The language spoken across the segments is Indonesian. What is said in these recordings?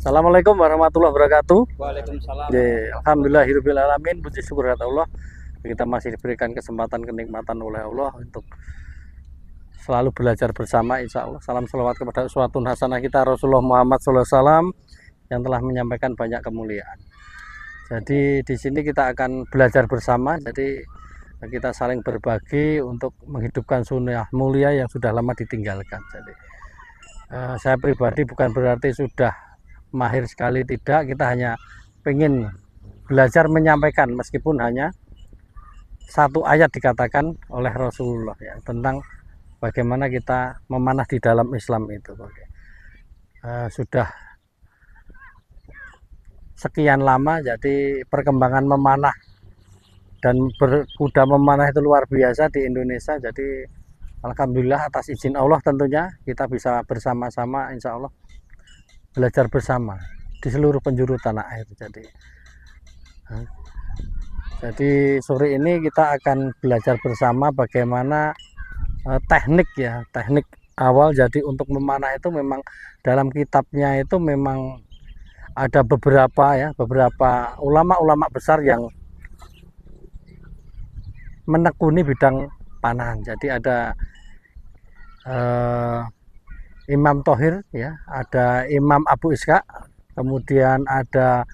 Assalamualaikum warahmatullahi wabarakatuh. Waalaikumsalam. Alhamdulillahirabbil alamin. Puji syukur kepada Allah. Kita masih diberikan kesempatan kenikmatan oleh Allah untuk selalu belajar bersama, insya Allah. Salam salawat kepada uswatun hasanah kita Rasulullah Muhammad SAW yang telah menyampaikan banyak kemuliaan. Jadi di sini kita akan belajar bersama. Jadi kita saling berbagi untuk menghidupkan sunnah mulia yang sudah lama ditinggalkan. Jadi saya pribadi bukan berarti sudah mahir sekali, tidak. Kita hanya ingin belajar menyampaikan meskipun hanya satu ayat dikatakan oleh Rasulullah ya, tentang bagaimana kita memanah di dalam Islam itu. Sudah sekian lama, jadi perkembangan memanah dan berkuda memanah itu luar biasa di Indonesia. Jadi alhamdulillah atas izin Allah tentunya kita bisa bersama-sama insya Allah belajar bersama di seluruh penjuru tanah air. Jadi sore ini kita akan belajar bersama bagaimana teknik awal. Jadi untuk memanah itu memang dalam kitabnya itu memang ada beberapa ulama-ulama besar yang menekuni bidang panahan. Jadi ada Imam Thohir ya, ada Imam Abu Ishaq, kemudian ada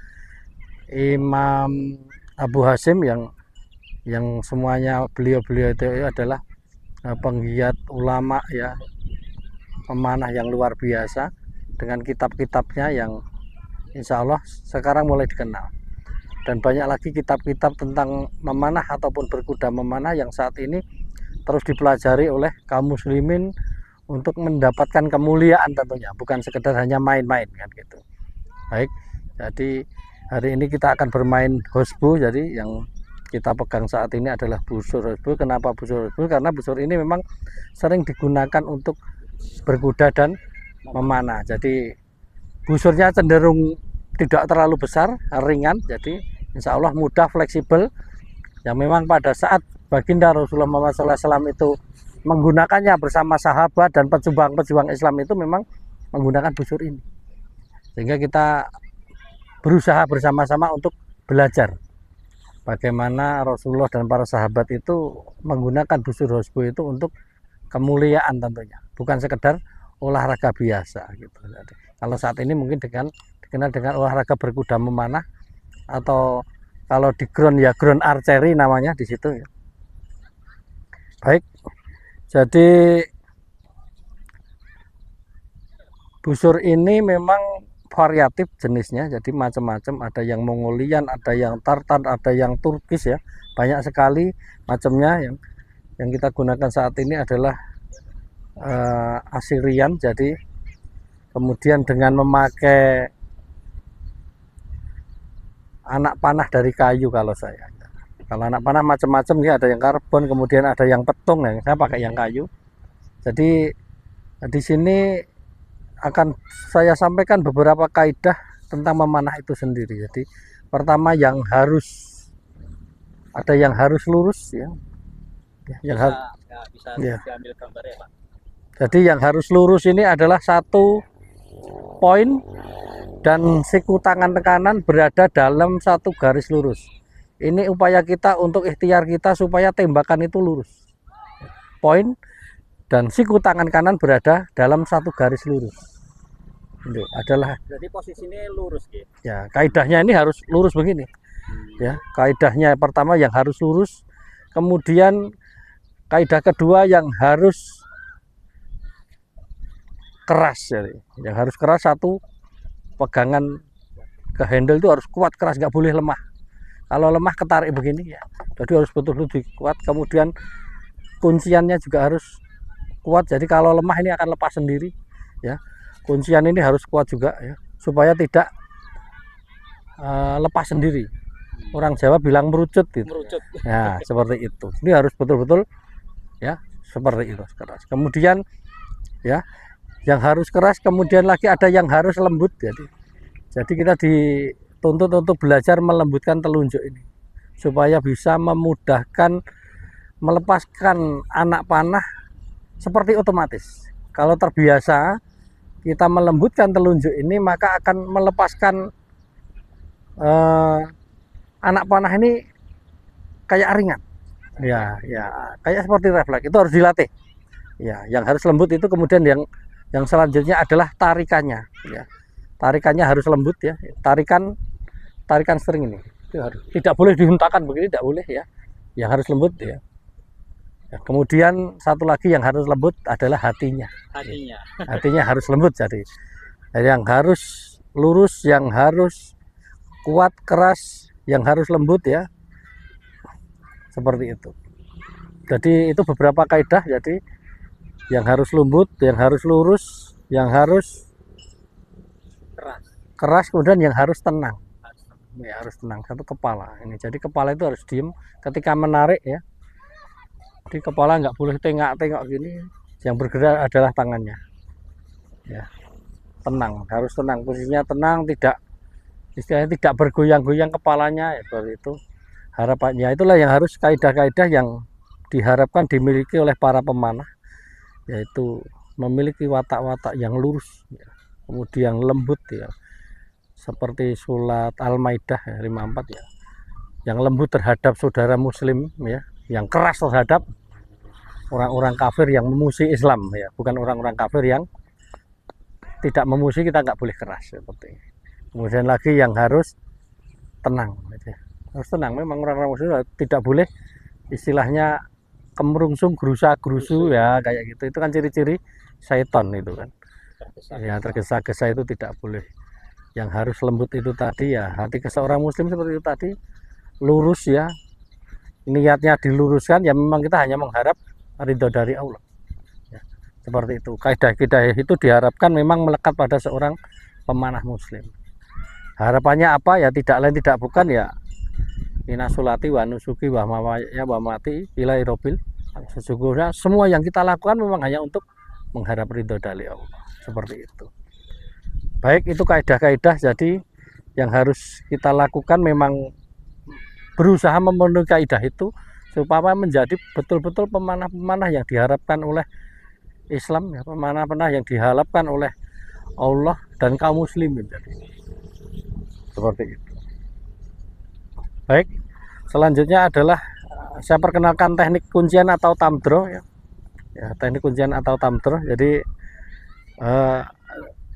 Imam Abu Hasim yang semuanya beliau itu adalah penggiat ulama ya, pemanah yang luar biasa dengan kitab-kitabnya yang insya Allah sekarang mulai dikenal. Dan banyak lagi kitab-kitab tentang memanah ataupun berkuda memanah yang saat ini terus dipelajari oleh kaum muslimin untuk mendapatkan kemuliaan tentunya, bukan sekedar hanya main-main kan gitu. Baik, jadi hari ini kita akan bermain hosbu. Jadi yang kita pegang saat ini adalah busur hosbu. Kenapa busur hosbu? Karena busur ini memang sering digunakan untuk berkuda dan memanah. Jadi busurnya cenderung tidak terlalu besar, ringan, jadi insya Allah mudah, fleksibel. Yang memang pada saat baginda Rasulullah Muhammad SAW itu menggunakannya bersama sahabat dan pejuang-pejuang Islam itu memang menggunakan busur ini. Sehingga kita berusaha bersama-sama untuk belajar bagaimana Rasulullah dan para sahabat itu menggunakan busur hosbu itu untuk kemuliaan tentunya, bukan sekedar olahraga biasa gitu. Jadi, kalau saat ini mungkin dikenal dengan olahraga berkuda memanah, atau kalau di ground ya ground archery namanya di situ ya. Baik. Jadi busur ini memang variatif jenisnya, jadi macam-macam, ada yang Mongolian, ada yang tartan, ada yang Turkis ya, banyak sekali macamnya. Yang kita gunakan saat ini adalah Assyrian. Jadi kemudian dengan memakai anak panah dari kayu. Kalau anak panah macam-macam ya, ada yang karbon, kemudian ada yang petung, yang saya pakai yang kayu. Jadi di sini akan saya sampaikan beberapa kaidah tentang memanah itu sendiri. Jadi pertama ada yang harus lurus ya. Bisa ya. diambil gambarnya, Pak. Jadi yang harus lurus ini adalah satu poin dan siku tangan kanan berada dalam satu garis lurus. Ini upaya kita untuk ikhtiar kita supaya tembakan itu lurus. Poin dan siku tangan kanan berada dalam satu garis lurus. Ini adalah. Jadi posisinya lurus gitu. Ya, kaidahnya ini harus lurus begini. Ya, kaidahnya pertama yang harus lurus, kemudian kaidah kedua yang harus keras. Jadi, yang harus keras, satu pegangan ke handle itu harus kuat, keras, nggak boleh lemah. Kalau lemah ketarik begini ya, jadi harus betul-betul kuat. Kemudian kunciannya juga harus kuat. Jadi kalau lemah ini akan lepas sendiri ya. Kuncian ini harus kuat juga ya, supaya tidak lepas sendiri. Orang Jawa bilang merucut gitu. Merucut. Ya, seperti itu. Ini harus betul-betul ya, seperti itu keras. Kemudian ya, yang harus keras, kemudian lagi ada yang harus lembut. Jadi kita dituntut untuk belajar melembutkan telunjuk ini supaya bisa memudahkan melepaskan anak panah seperti otomatis. Kalau terbiasa kita melembutkan telunjuk ini, maka akan melepaskan anak panah ini kayak ringan. Ya, kayak seperti refleks. Itu harus dilatih. Ya, yang harus lembut itu kemudian yang selanjutnya adalah tarikannya. Ya, tarikannya harus lembut ya. Tarikan string ini. Itu harus. Tidak boleh dihuntakan begini, tidak boleh ya. Yang harus lembut ya. Kemudian satu lagi yang harus lembut adalah hatinya. Hatinya harus lembut jadi. Yang harus lurus, yang harus kuat, keras, yang harus lembut ya. Seperti itu. Jadi itu beberapa kaidah. Jadi yang harus lembut, yang harus lurus, yang harus keras, kemudian yang harus tenang. Ya, harus tenang. Satu kepala ini. Jadi kepala itu harus diem ketika menarik ya. Di kepala nggak boleh tengok-tengok gini, yang bergerak adalah tangannya ya. Tenang, harus tenang, posisinya tenang, tidak istilahnya tidak bergoyang-goyang kepalanya ya, seperti itu harapannya. Itulah yang harus kaidah-kaidah yang diharapkan dimiliki oleh para pemanah, yaitu memiliki watak-watak yang lurus ya. Kemudian lembut ya, seperti surat Al-Maidah ya, 54 ya, yang lembut terhadap saudara muslim ya, yang keras terhadap orang-orang kafir yang memusuhi Islam ya, bukan orang-orang kafir yang tidak memusuhi, kita nggak boleh keras seperti ini. Kemudian lagi yang harus tenang ya. Harus tenang, memang orang-orang muslim tidak boleh istilahnya kemerungsung, gerusa-gerusu ya, kayak gitu. Itu kan ciri-ciri syaitan itu kan ya, tergesa-gesa itu tidak boleh. Yang harus lembut itu tadi ya, hati seorang muslim seperti itu tadi, lurus ya, niatnya diluruskan ya, memang kita hanya mengharap ridho dari Allah ya, seperti itu. Kaidah-kaidah itu diharapkan memang melekat pada seorang pemanah muslim. Harapannya apa ya, tidak lain tidak bukan ya, inna sulati wa nusuki wa mamaya wa mati ilai robil. Sesungguhnya semua yang kita lakukan memang hanya untuk mengharap ridho dari Allah, seperti itu. Baik, itu kaidah-kaidah jadi yang harus kita lakukan, memang berusaha memenuhi kaidah itu supaya menjadi betul-betul pemanah-pemanah yang diharapkan oleh Islam ya, pemanah-pemanah yang diharapkan oleh Allah dan kaum muslimin. Jadi seperti itu. Baik, selanjutnya adalah saya perkenalkan teknik kuncian atau tamdro ya. Ya, teknik kuncian atau tamdro. Jadi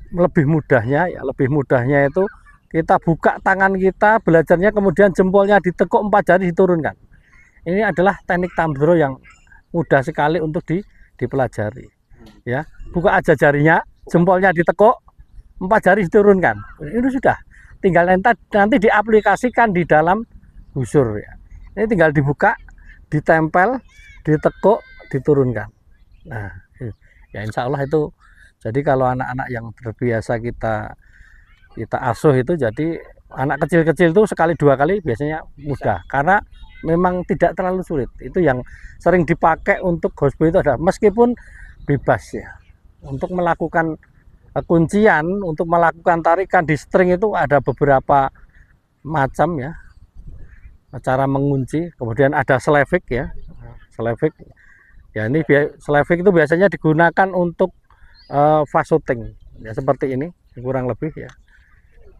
lebih mudahnya itu kita buka tangan kita, belajarnya, kemudian jempolnya ditekuk, 4 jari diturunkan. Ini adalah teknik tamdro yang mudah sekali untuk dipelajari. Ya, buka aja jarinya, jempolnya ditekuk, 4 jari diturunkan. Ini sudah, tinggal nanti diaplikasikan di dalam busur ya. Ini tinggal dibuka, ditempel, ditekuk, diturunkan. Nah, ya insya Allah itu. Jadi kalau anak-anak yang terbiasa kita asuh itu, jadi anak kecil-kecil itu sekali 2 kali biasanya mudah, karena memang tidak terlalu sulit. Itu yang sering dipakai untuk gospel itu adalah, meskipun bebas ya, untuk melakukan kuncian, untuk melakukan tarikan di string itu ada beberapa macam ya cara mengunci. Kemudian ada slevik ya, slevik ya, ini slevik itu biasanya digunakan untuk fasoting ya, seperti ini kurang lebih ya.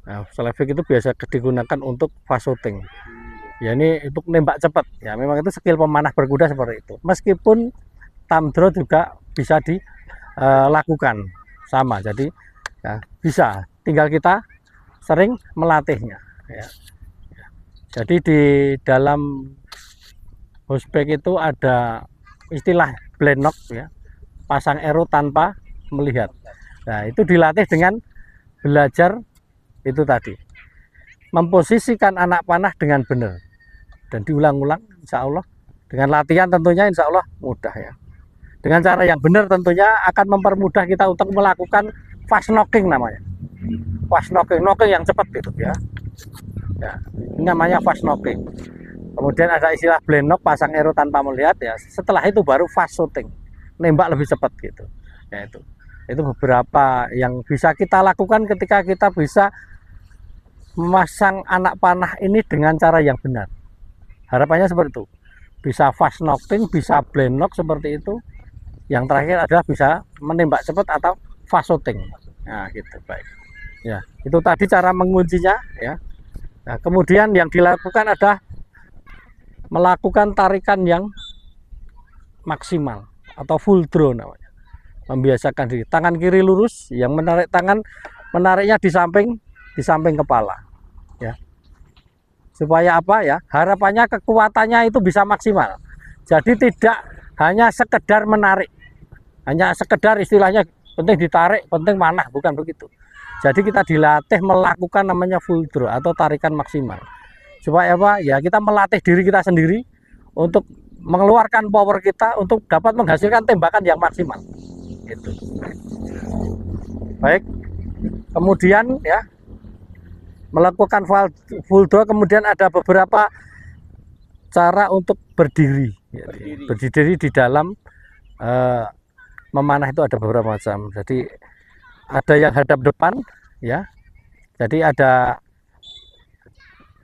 Nah, slevik itu biasa digunakan untuk fasoting ya, ini untuk nembak cepat ya. Memang itu skill pemanah berkuda seperti itu. Meskipun tamdro juga bisa dilakukan sama, jadi ya, bisa, tinggal kita sering melatihnya ya. Jadi di dalam hospek itu ada istilah blind knock ya, pasang arrow tanpa melihat. Nah, itu dilatih dengan belajar itu tadi, memposisikan anak panah dengan benar dan diulang-ulang. Insya Allah dengan latihan tentunya insya Allah mudah ya. Dengan cara yang benar tentunya akan mempermudah kita untuk melakukan fast knocking namanya. Fast knocking yang cepat gitu ya. Ya, ini namanya fast knocking. Kemudian ada istilah blind knock, pasang arrow tanpa melihat ya. Setelah itu baru fast shooting, nembak lebih cepat gitu. Ya, itu beberapa yang bisa kita lakukan ketika kita bisa memasang anak panah ini dengan cara yang benar. Harapannya seperti itu. Bisa fast knocking, bisa blind knock seperti itu. Yang terakhir adalah bisa menembak cepat atau fast shooting. Nah, gitu, baik. Ya, itu tadi cara menguncinya ya. Nah, kemudian yang dilakukan adalah melakukan tarikan yang maksimal atau full draw namanya. Membiasakan diri. Tangan kiri lurus, yang menarik tangan menariknya di samping kepala. Ya. Supaya apa ya? Harapannya kekuatannya itu bisa maksimal. Jadi tidak hanya sekedar menarik. Hanya sekedar istilahnya penting ditarik, penting manah, bukan begitu. Jadi kita dilatih melakukan namanya full draw atau tarikan maksimal. Supaya apa? Ya kita melatih diri kita sendiri untuk mengeluarkan power kita untuk dapat menghasilkan tembakan yang maksimal. Gitu. Baik. Kemudian ya melakukan full draw, kemudian ada beberapa cara untuk berdiri. Berdiri di dalam memanah itu ada beberapa macam. Jadi ada yang hadap depan ya. Jadi ada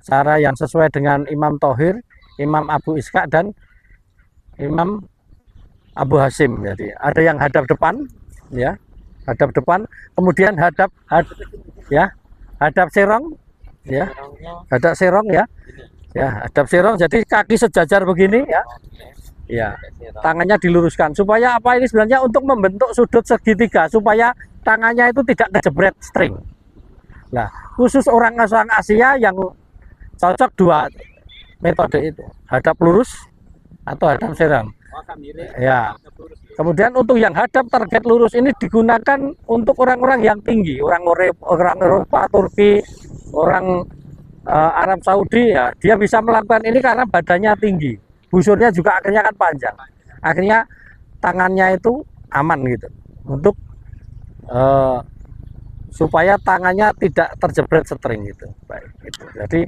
cara yang sesuai dengan Imam Thohir, Imam Abu Ishaq dan Imam Abu Hasim. Jadi ada yang hadap depan ya, hadap depan, kemudian hadap serong ya, hadap serong ya. Ya, hadap serong, jadi kaki sejajar begini ya. Ya, tangannya diluruskan supaya apa, ini sebenarnya untuk membentuk sudut segitiga supaya tangannya itu tidak kejebret string. Nah, khusus orang Asia yang cocok dua metode itu, hadap lurus atau hadap serong. Ya. Kemudian untuk yang hadap target lurus ini digunakan untuk orang-orang yang tinggi, orang Eropa, Turki, orang Arab Saudi ya, dia bisa melakukan ini karena badannya tinggi. Busurnya juga akhirnya kan panjang, akhirnya tangannya itu aman gitu untuk supaya tangannya tidak terjebret string gitu. Baik, gitu. Jadi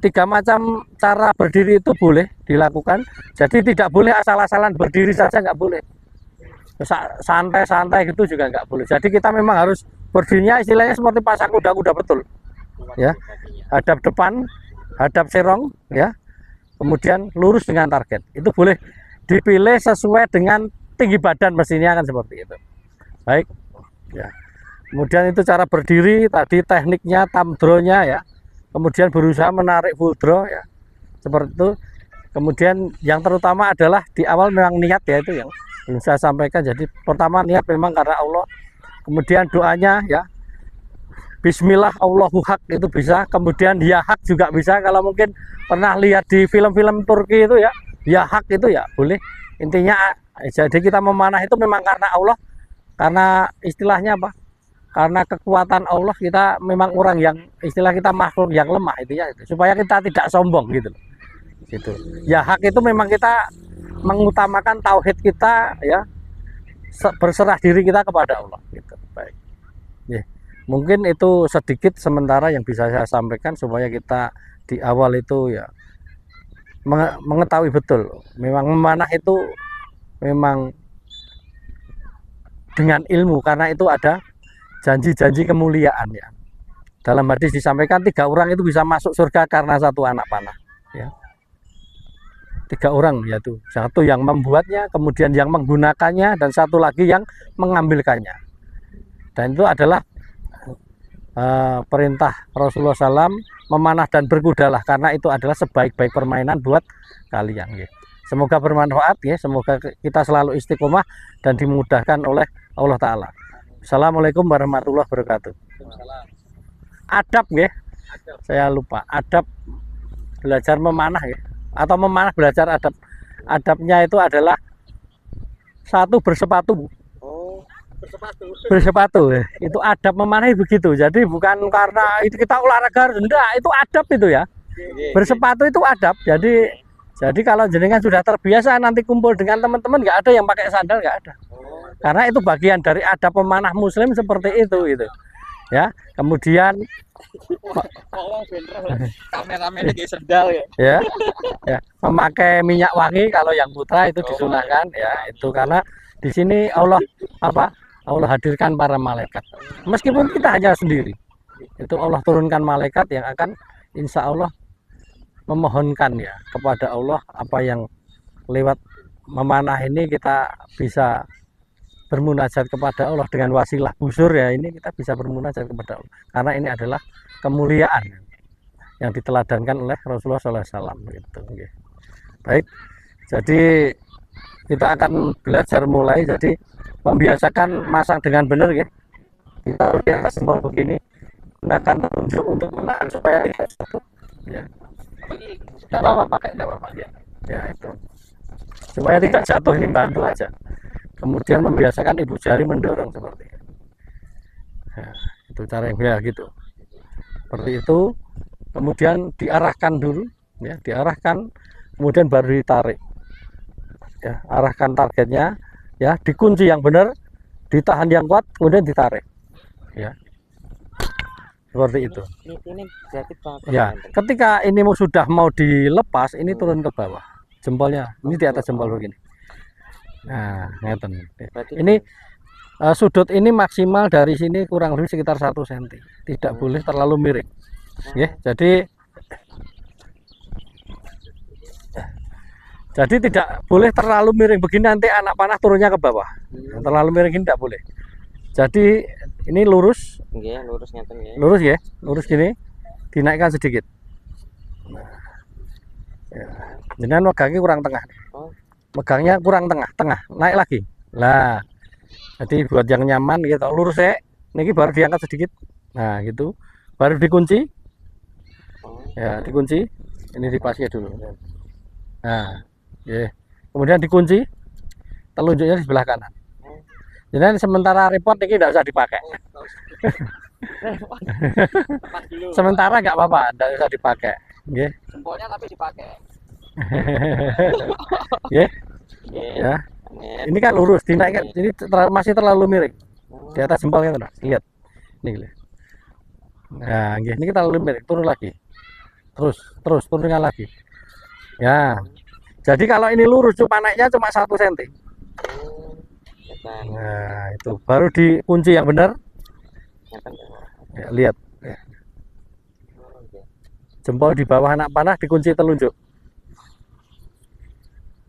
3 macam cara berdiri itu boleh dilakukan. Jadi tidak boleh asal-asalan berdiri saja, nggak boleh. Santai-santai gitu juga nggak boleh. Jadi kita memang harus berdirinya istilahnya seperti pasang kuda-kuda betul. Ya, hadap depan, hadap serong ya. Kemudian lurus dengan target. Itu boleh dipilih sesuai dengan tinggi badan, mestinya kan seperti itu. Baik. Ya. Kemudian itu cara berdiri, tadi tekniknya thumb draw-nya ya. Kemudian berusaha menarik full draw ya. Seperti itu. Kemudian yang terutama adalah di awal memang niat ya, itu yang belum saya sampaikan. Jadi pertama niat memang karena Allah. Kemudian doanya ya. Bismillah Allahu hak itu bisa, kemudian ya hak juga bisa. Kalau mungkin pernah lihat di film-film Turki itu ya hak itu ya boleh. Intinya jadi kita memanah itu memang karena Allah, karena istilahnya apa? Karena kekuatan Allah, kita memang orang yang istilah kita makhluk yang lemah itu ya, supaya kita tidak sombong gitu. Gitu. Ya hak itu memang kita mengutamakan tauhid kita ya, berserah diri kita kepada Allah gitu. Baik. Yeah. Mungkin itu sedikit sementara yang bisa saya sampaikan supaya kita di awal itu ya mengetahui betul memang memanah itu memang dengan ilmu, karena itu ada janji-janji kemuliaan ya. Dalam hadis disampaikan 3 orang itu bisa masuk surga karena 1 anak panah ya. 3 orang yaitu 1 yang membuatnya, kemudian yang menggunakannya, dan 1 lagi yang mengambilkannya. Dan itu adalah perintah Rasulullah SAW, memanah dan berkudalah, karena itu adalah sebaik-baik permainan buat kalian ya. Semoga bermanfaat ya, semoga kita selalu istiqomah dan dimudahkan oleh Allah Ta'ala. Assalamualaikum warahmatullahi wabarakatuh. Adab ya, saya lupa, adab belajar memanah ya, atau memanah belajar adab. Adabnya itu adalah 1 bersepatu. Bersepatu ya. Itu adab memanah begitu. Jadi bukan karena itu kita olahraga, enggak, itu adab itu ya. Bersepatu itu adab. Jadi kalau jenengan sudah terbiasa nanti kumpul dengan teman-teman, nggak ada yang pakai sandal, nggak ada. Karena itu bagian dari adab pemanah muslim seperti itu gitu. Ya. Kemudian ya, ya, memakai minyak wangi kalau yang putra itu disunahkan ya, itu karena di sini Allah hadirkan para malaikat. Meskipun kita hanya sendiri, itu Allah turunkan malaikat yang akan insya Allah memohonkan ya kepada Allah apa yang lewat memanah ini kita bisa bermunajat kepada Allah dengan wasilah busur ya, ini kita bisa bermunajat kepada Allah karena ini adalah kemuliaan yang diteladankan oleh Rasulullah SAW gitu. Baik, jadi kita akan belajar mulai, jadi membiasakan masang dengan benar ya. Kita di atas jempol begini, gunakan telunjuk untuk menahan supaya tidak jatuh ya. Tidak apa-apa, pakai tidak apa-apa ya. Ya itu supaya tidak jatuh, ini bantu aja. Kemudian membiasakan ibu jari mendorong seperti itu. Ya, itu cara yang biasa gitu. Seperti itu. Kemudian diarahkan dulu, ya, diarahkan, kemudian baru ditarik. Ya, arahkan targetnya, ya, dikunci yang benar, ditahan yang kuat, kemudian ditarik. Ya, seperti itu. Ini berarti Ya, ketika ini sudah mau dilepas, ini turun ke bawah, jempolnya, ini di atas jempol begini. Nah, ngeten. Ini sudut ini maksimal dari sini kurang lebih sekitar 1 cm. Tidak boleh terlalu miring. Ya, jadi tidak boleh terlalu miring begini, nanti anak panah turunnya ke bawah. Terlalu miring ini tidak boleh. Jadi ini lurus. Nggih, lurus ngeten nggih. Lurus ya, lurus gini. Dinaikkan sedikit. Nah, ya. Jangan megangnya kurang tengah. Megangnya kurang tengah, naik lagi. Lah. Jadi buat yang nyaman gitu, lurus ya. Niki baru diangkat sedikit. Nah, gitu. Baru dikunci. Ya, dikunci. Ini dipasnya dulu. Nah, ya. Kemudian dikunci. Telunjuknya di sebelah kanan. Jadi sementara repot ini tidak usah dipakai. Sementara nggak apa-apa, tidak usah dipakai. Ya. Jempolnya tapi dipakai. Ya. Ya. Ini kan lurus, dinaikkan. Ini masih terlalu miring. Di atas jempolnya, lihat. Ini. Nah, ini kita terlalu miring, turun lagi. Terus turunkan lagi. Ya. Jadi kalau ini lurus cuma naiknya cuma 1 cm. Nah, itu baru dikunci yang benar. Ya, lihat. Ya. Jempol di bawah anak panah dikunci telunjuk.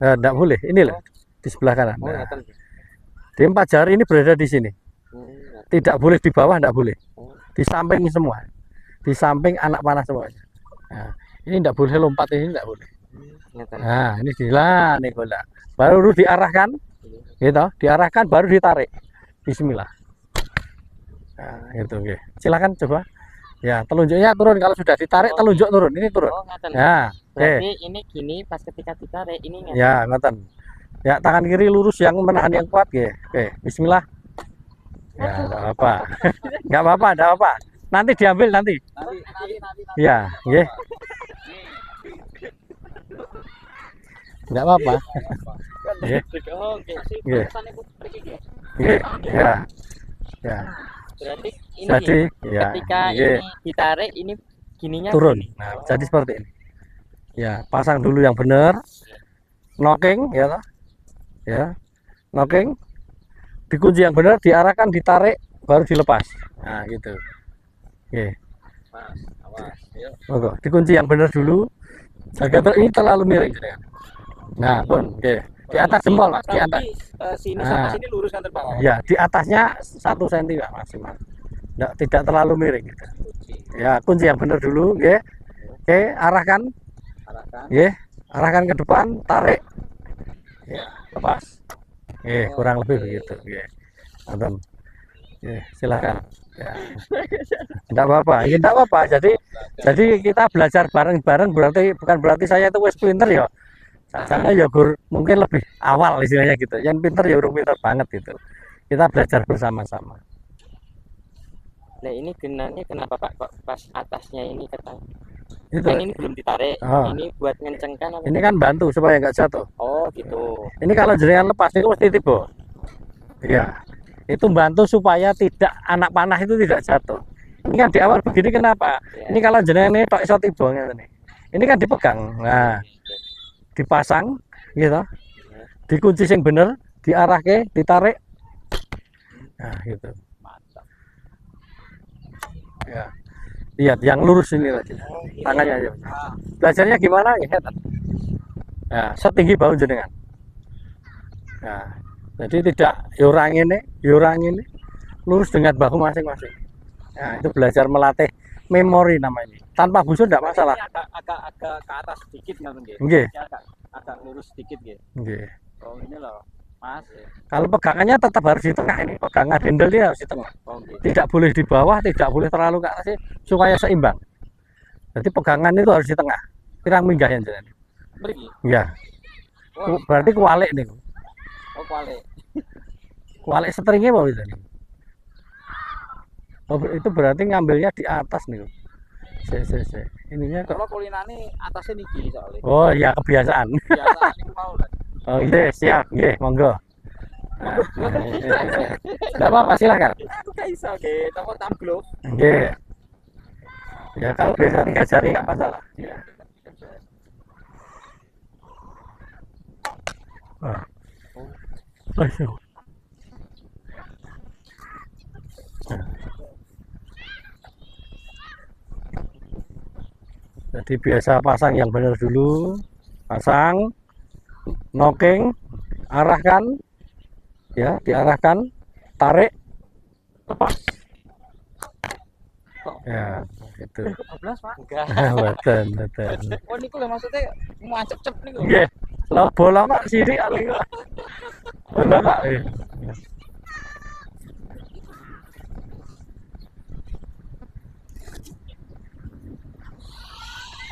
Nah, tidak boleh. Ini loh di sebelah kanan. Nah, di 4 jari ini berada di sini. Tidak boleh di bawah, tidak boleh. Di samping semua. Di samping anak panah semuanya. Nah, ini tidak boleh lompat, ini tidak boleh. Nah, ini gila nih bola. Baru diarahkan, gitu, diarahkan baru ditarik. Bismillah. Nah, itu oke. Silakan coba. Ya, telunjuknya turun, kalau sudah ditarik telunjuk turun. Ini turun. Ya, berarti ini gini pas ketika ditarik ini ngeten. Ya, ngeten. Ya, tangan kiri lurus yang menahan yang kuat, ya. Oke, bismillah. Ya, enggak apa-apa. Enggak apa-apa, enggak apa. Nanti diambil nanti. Ya, nggih. Enggak apa-apa. Nggih. Nggih. Ya. Ya. Berarti ini Jadi, ya, ketika nggih, ini ditarik ini gininya turun. gini. Nah, jadi seperti ini. Ya, pasang dulu yang benar. Knocking, ya toh. Ya. Knocking. Dikunci yang benar, diarahkan, ditarik, baru dilepas. Nah, gitu. Oke. Oke, dikunci yang benar dulu. Jaga ini terlalu miring. Nah, pun, oke. Di atas jempol, Mas, di atas. Sini sama sini lurus kan terbawah. Ya, di atasnya 1 cm Pak, maksimal. Tidak terlalu miring gitu. Ya, kunci yang benar dulu, oke. Oke, arahkan. Oke, arahkan ke depan, tarik. Ya, lepas. Oke, kurang lebih begitu. Oke. Nonton. Oke, silakan. Ya. Enggak apa-apa. Ini enggak apa-apa. Jadi kita belajar bareng-bareng, bukan berarti saya itu wis pinter ya. Saya ya mungkin lebih awal istilahnya gitu. Yang pinter ya udah pinter banget gitu. Kita belajar bersama-sama. Nah, ini genannya kenapa Pak kok pas atasnya ini ketang? Itu. Kan ini belum ditarik. Oh. Ini buat ngencengkan apa? Ini kan bantu supaya nggak jatuh. Oh, gitu. Ini kalau jenengan lepas itu mesti tiba. Iya. Itu bantu supaya tidak anak panah itu tidak jatuh. Ini kan di awal begini kenapa? Ya. Ini kalau jenengan ini tok iso tiba ngene. Ini kan dipegang. Nah, dipasang gitu. Dikunci sing bener, diarahke, ditarik. Nah, gitu. Mantap. Ya. Lihat yang lurus ini lagi. Tangannya aja. Belajarnya gimana ya? Nah, setinggi bahu jenengan. Nah, Jadi tidak yorang ini lurus dengan bahu masing-masing. Nah, itu belajar melatih memori namanya. Tanpa busur tidak masalah. Ini agak ke atas sedikit nggak nggih? Nggih. Agak lurus sedikit nggih. Nggih. Oh ini loh, Mas. Kalau pegangannya tetap harus di tengah ini. Pegangan handle dia harus di tengah. Oh, nggih. Tidak boleh di bawah, tidak boleh terlalu ke atas supaya seimbang. Jadi pegangan itu harus di tengah. Pirang minggah yang jalan. Mriki. Ya. Oh, Berarti kualik nih. oh kuali. Kualik seteringnya apa itu nih? Oh, itu berarti ngambilnya di atas nih. Se. Ininya kok. Kalau kulinane atasnya niki soalnya. Oh ya kebiasaan. Biasa niku mau lah. Oh iya siap, nggih, monggo. Enggak apa-apa silakan. Aku gak iso nggih, toko tamblok. Nggih. Ya kalau biasa 3 jari enggak masalah. Ya. Aduh. Jadi biasa pasang yang benar dulu, pasang, knocking, arahkan, ya diarahkan, tarik, lepas. Ya, itu. 12, Pak. Enggak. Betul. Oh niku lho maksudnya mau cep-cep niku. Nggih. Lah bola Pak sini kali kok. Bola Pak.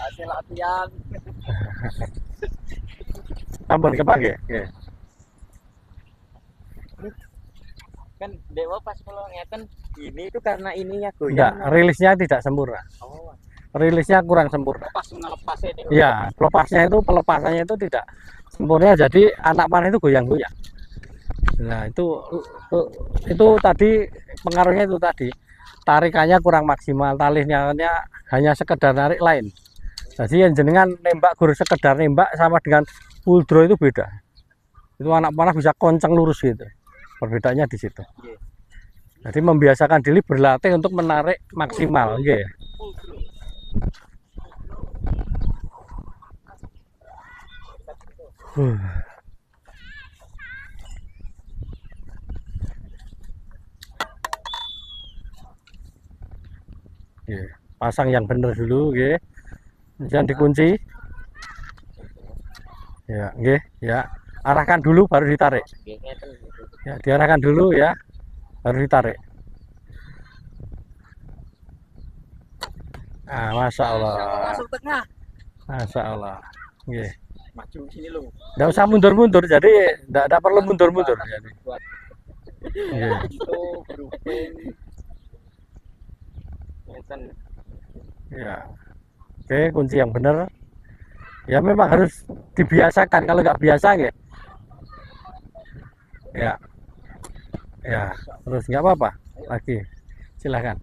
Hasil latihan. Ampun kepake. Nggih. Kan dewa pas kalau ngeten ini itu karena ininya Enggak, goyang. rilisnya tidak sempurna. Oh, Rilisnya kurang sempurna. pas ngelepas ini. Ya, pelepasannya itu tidak sempurna, jadi anak panah itu goyang-goyang. Nah, itu tadi pengaruhnya itu tadi. Tarikannya kurang maksimal, talinya hanya sekedar narik lain. Jadi yang jenengan nembak guru sekedar nembak sama dengan full draw itu beda. Itu anak panah bisa konceng lurus gitu. Perbedaannya di situ. Jadi membiasakan diri berlatih untuk menarik maksimal, nggih. Pasang yang benar dulu, nggih. Jangan dikunci. Ya, nggih, ya. Arahkan dulu baru ditarik. Ya, diarahkan dulu ya, baru ditarik. Nah, Masya Allah. Masuk tengah. Masya Allah. Nggih. Maju sini lu. Nggak usah mundur-mundur, jadi nggak perlu mundur-mundur. Jadi. Nggih. Itu grouping. Ngeten. Ya. Oke, kunci yang benar. Ya memang harus dibiasakan. Kalau nggak biasa, nggih. Ya. Ya, terus nggak apa-apa. Lagi. Silahkan.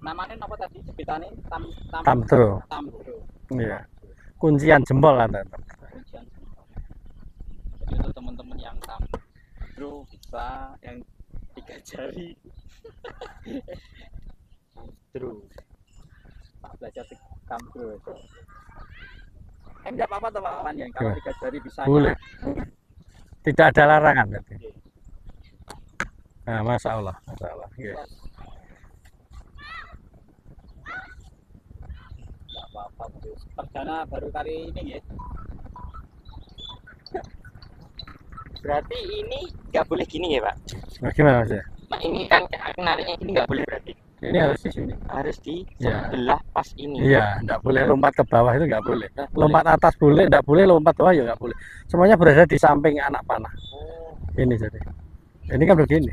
Namanya apa tadi sebutannya? Tamtro. Tamtro. Iya. Kuncian jempol ada. Jadi untuk teman-teman yang tamtro bisa yang 3 jari. Tamtro. Pak belajar tamtro. Enggak apa-apa teman-teman yang kalau 3 jari bisa. Boleh. Tidak ada larangan berarti. Nah, Masya Allah. Yeah. Apa-apa perdana baru kali ini ya. Berarti ini nggak boleh gini ya Pak? Nah, gimana Mas? Nah ini kan nariknya ini nggak boleh berarti? Ini harus di sini. Harus di Ya. sebelah pas ini. Iya, nggak boleh lompat ke bawah itu nggak boleh. Lompat atas boleh, nggak boleh lompat bawah ya nggak boleh. Semuanya berada di samping anak panah. Ini jadi. Ini kan begini.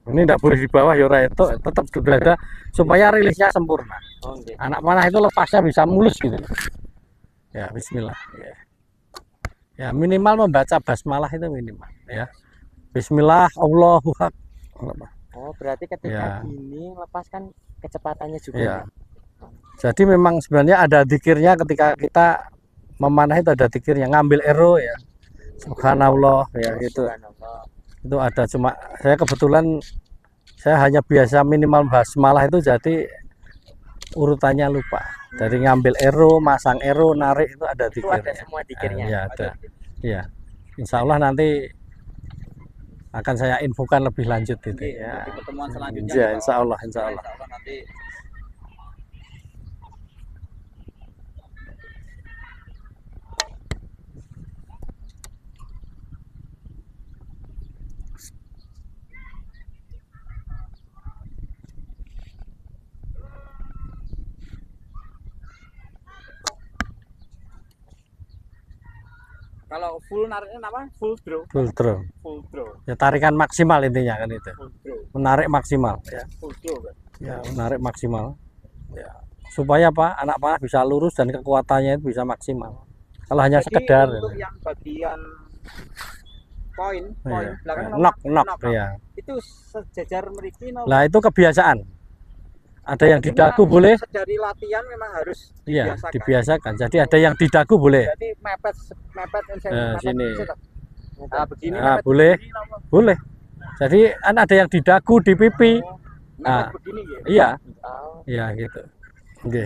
Ini tidak boleh di bawah ya itu tetap berada supaya rilisnya sempurna. Anak panah itu lepasnya bisa mulus gitu. Ya, bismillah. Ya, minimal membaca basmalah itu minimal ya. Bismillah, Allahu Akbar. Oh, berarti ketika Ya. ini lepaskan kecepatannya juga. Ya. Jadi memang sebenarnya ada dzikirnya ketika kita memanah itu ada dzikirnya, ngambil ero ya. Subhanallah ya gitu. Itu ada, cuma saya kebetulan saya hanya biasa minimal basmalah itu, jadi urutannya lupa. Dari ngambil ero, masang ero, narik itu ada Itu ada dzikirnya. semua dikirnya. Ya ada. Iya. Insya Allah nanti akan saya infokan lebih lanjut itu ya. Di pertemuan selanjutnya. Ya, insya Allah, insya Allah. Nanti kalau full nariknya apa? Full draw. Full draw. Full draw. Ya tarikan maksimal intinya kan itu. Full draw. Menarik maksimal ya. Full draw kan. Ya, menarik maksimal. Ya. Supaya apa? Anak panah bisa lurus dan kekuatannya itu bisa maksimal. Kalau hanya Jadi sekedar untuk yang bagian poin ya. belakang Knock ya. itu sejajar meriki Lah itu kebiasaan. Ada yang di dagu boleh. Dari latihan memang harus Iya, dibiasakan. Jadi ada yang di dagu boleh. Jadi mepet Sini. Nah, begini boleh. begini, boleh. Jadi kan ada yang di dagu, di pipi. Nah, begini ya. Iya. Iya gitu. Oke.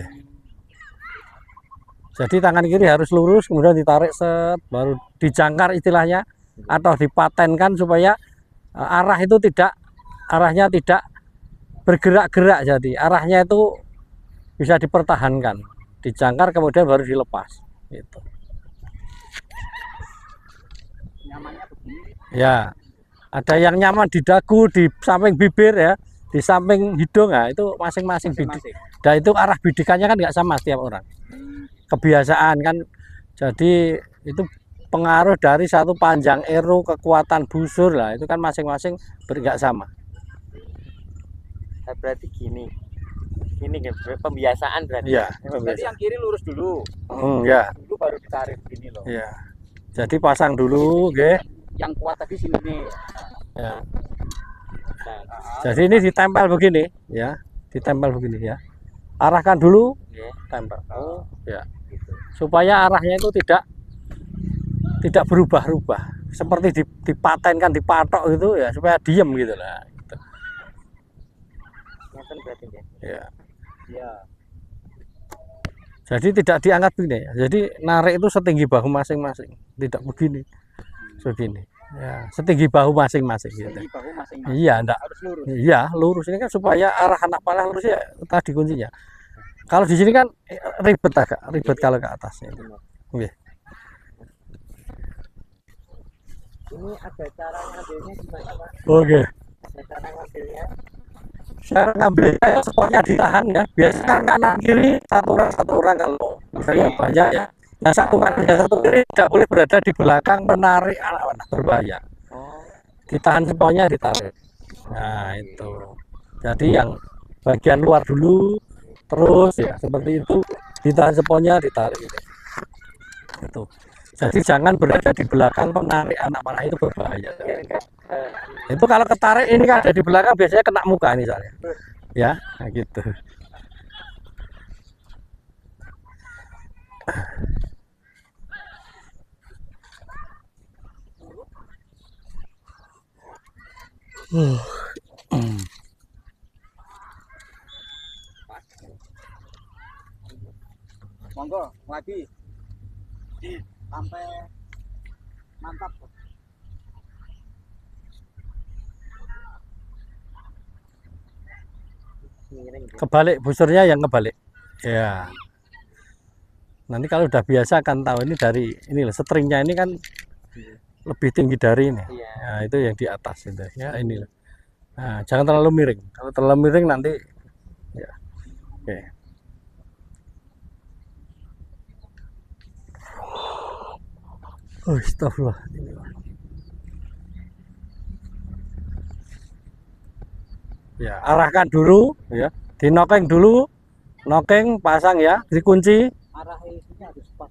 Jadi tangan kiri harus lurus, kemudian ditarik set, baru dijangkar istilahnya, atau dipatenkan supaya arahnya tidak bergerak-gerak, jadi arahnya itu bisa dipertahankan, dijangkar kemudian baru dilepas gitu. Nyamannya begini. Ya, ada yang nyaman di dagu, di samping bibir ya, di samping hidung ya, itu masing-masing bidik. Dan itu arah bidikannya kan nggak sama setiap orang. Kebiasaan kan, jadi itu pengaruh dari satu panjang ero, kekuatan busur lah, itu kan masing-masing nggak sama. Berarti gini pembiasaan berarti. Iya. Jadi yang kiri lurus dulu. Ya. Dulu baru ditarik gini loh. Iya. Jadi pasang dulu, oke. Yang kuat tadi sini nih. Ya. Jadi ini ditempel begini, ya. Ditempel begini ya. Arahkan dulu, tempel. Oh, ya. Supaya arahnya itu tidak berubah-ubah. Seperti dipatenkan, dipatok gitu ya, supaya diem gitu lah. Gitu. Ya. Ya. Jadi tidak diangkat begini ya. Jadi narik itu setinggi bahu masing-masing, tidak begini. Begini. Ya, setinggi bahu masing-masing gitu. Setinggi bahu masing-masing. Iya, enggak. Harus lurus. Iya, lurus ini kan supaya arah anak panah lurus ya, tadi kuncinya. Kalau di sini kan ribet kalau ke atasnya. Oke. Ini ada cara ngambilnya gimana, Pak? Oke. Ada cara ngambilnya. Cara ngambilnya ya spotnya ditahan ya. Biasanya kanan kiri satu orang kalau misalnya banyak ya. Nah, satu kanan dan satu kiri tidak boleh berada di belakang menarik anak panah, berbahaya. Ditahan spotnya, ditarik. Nah, itu. Jadi yang bagian luar dulu, terus ya seperti itu, ditahan spotnya, ditarik. Itu. Jadi jangan berada di belakang menarik anak panah, itu berbahaya. Itu kalau ketarik ini kan ada di belakang biasanya kena muka ini soalnya. Ya, nah gitu. Monggo lagi sampai mantap. Kebalik busurnya, yang kebalik ya. Nanti kalau udah biasa akan tahu ini dari ini loh, setringnya ini kan lebih tinggi dari ini. Nah, itu yang di atas itu ya, ini loh. Nah, jangan terlalu miring, kalau terlalu miring nanti ya. Oke. Oh, astagfirullah. Ya, arahkan dulu ya, dinokeng dulu, nokeng pasang ya, dikunci. Arah ini harus pas.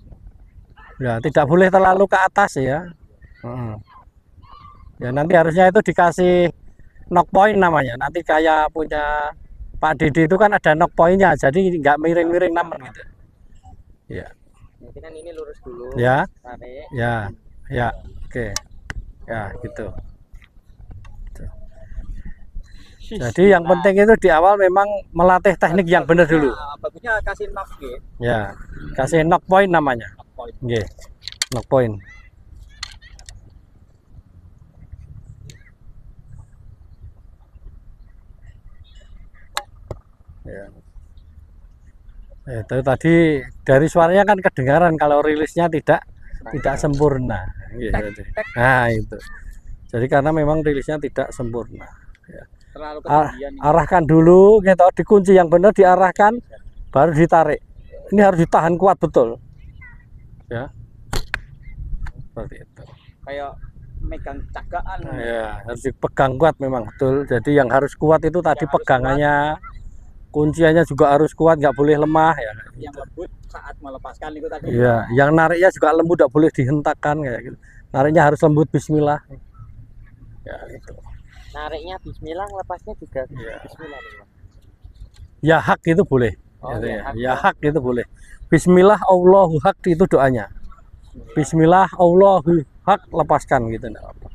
Ya, tidak boleh terlalu ke atas ya. Ya nanti harusnya itu dikasih knock point namanya, nanti kayak punya Pak Didi itu kan ada knock pointnya, jadi nggak miring-miring namen gitu. Ya, Nanti kan ini lurus dulu. ya, Tarik. ya, ya, oke, ya gitu. Jadi yang penting itu di awal memang melatih teknik yang benar dulu. Bagusnya kasih knock gitu. Ya, kasih knock point namanya. Knock point. Oke, knock point. Ya. Itu tadi dari suaranya kan kedengaran kalau rilisnya tidak sempurna. Gitu. Nah itu. Jadi karena memang rilisnya tidak sempurna. Ya. Terlalu ketinggian ini. Arahkan dulu, gitu, dikunci yang benar, diarahkan, baru ditarik. Ini harus ditahan kuat betul. Ya, seperti itu. Kayak megang cagaan. Ya, harus dipegang kuat memang betul. Jadi yang harus kuat itu tadi Yang harus pegangannya, kunciannya juga harus kuat, nggak boleh lemah ya. Yang lembut saat melepaskan itu tadi. Iya, yang nariknya juga lembut, nggak boleh dihentakkan kayak gitu. Nariknya harus lembut, Bismillah. Ya itu. Nariknya Bismillah, lepasnya juga Ya. Bismillah. Ya hak itu boleh. Oh, Gitu ya, ya. hak Ya hak itu boleh. Bismillah Allahu hak itu doanya. Bismillah Allahu hak, lepaskan gitu enggak apa.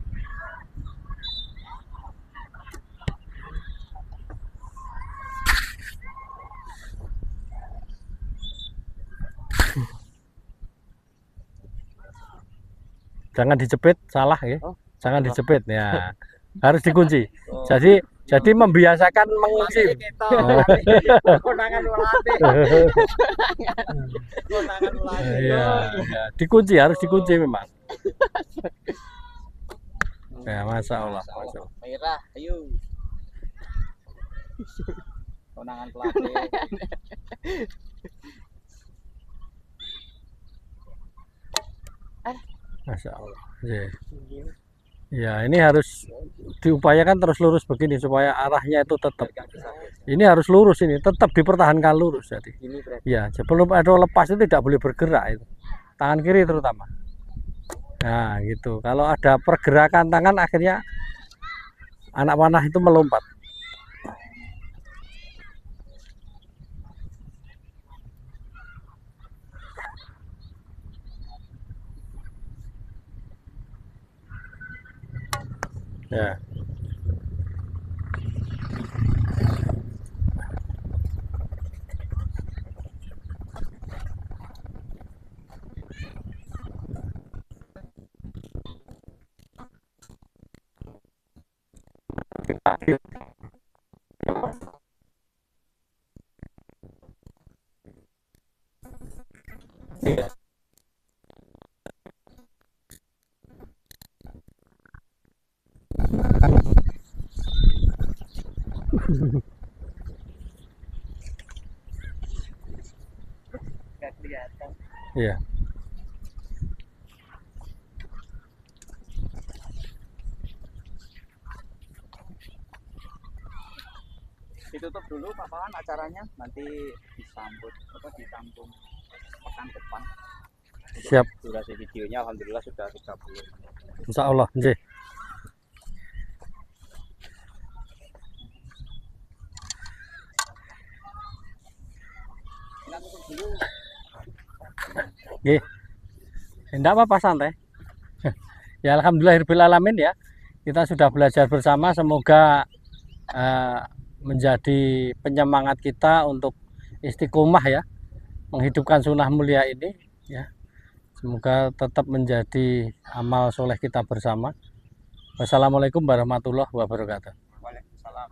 Jangan dijepit, salah ya. Oh. Jangan dijepit ya. Harus dikunci. Oh. Jadi membiasakan mengunci. Konangan melatih. Konangan melatih. Iya, ya. Dikunci, harus dikunci memang. Ya, Masya Allah. Masya Allah. Merah, ayo. Konangan pelatih. Masya Allah. Ya. Ya, ini harus diupayakan terus lurus begini supaya arahnya itu tetap. Ini harus lurus, ini tetap dipertahankan lurus. Jadi, Ini berarti. ya, sebelum ada lepas itu tidak boleh bergerak itu. Tangan kiri terutama. Nah, gitu. Kalau ada pergerakan tangan akhirnya anak panah itu melompat. Ya. Iya. Nggak kelihatan. Iya. Ditutup dulu paparan acaranya, nanti disambut ditampung pekan depan. Siap. Durasi videonya alhamdulillah sudah 30 menit. Insya Allah. Nggih. Kita tutup dulu. Nggih. Enggak apa-apa, santai. Ya alhamdulillahirabbil alamin ya. Kita sudah belajar bersama, semoga menjadi penyemangat kita untuk istiqomah ya, menghidupkan sunnah mulia ini ya. Semoga tetap menjadi amal soleh kita bersama. Wassalamualaikum warahmatullahi wabarakatuh. Waalaikumsalam.